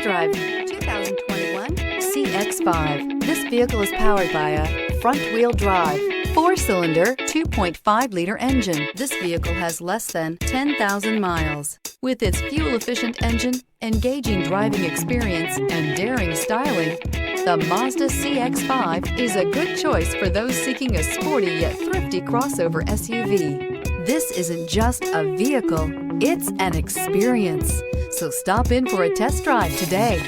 drive 2021 CX-5. This vehicle is powered by a front-wheel drive, 4-cylinder, 2.5-liter engine. This vehicle has less than 10,000 miles. With its fuel-efficient engine, engaging driving experience, and daring styling, the Mazda CX-5 is a good choice for those seeking a sporty yet thrifty crossover SUV. This isn't just a vehicle, it's an experience. So stop in for a test drive today.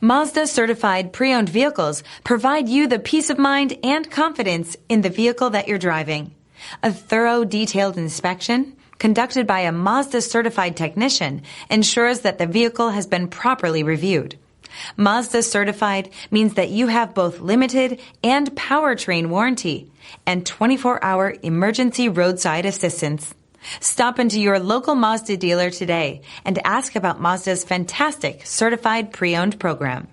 Mazda certified pre-owned vehicles provide you the peace of mind and confidence in the vehicle that you're driving. A thorough, detailed inspection conducted by a Mazda certified technician ensures that the vehicle has been properly reviewed. Mazda certified means that you have both limited and powertrain warranty and 24-hour emergency roadside assistance. Stop into your local Mazda dealer today and ask about Mazda's fantastic certified pre-owned program.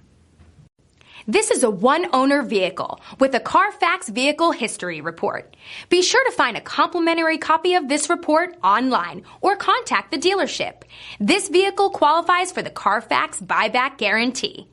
This is a one-owner vehicle with a Carfax Vehicle History Report. Be sure to find a complimentary copy of this report online or contact the dealership. This vehicle qualifies for the Carfax Buyback Guarantee.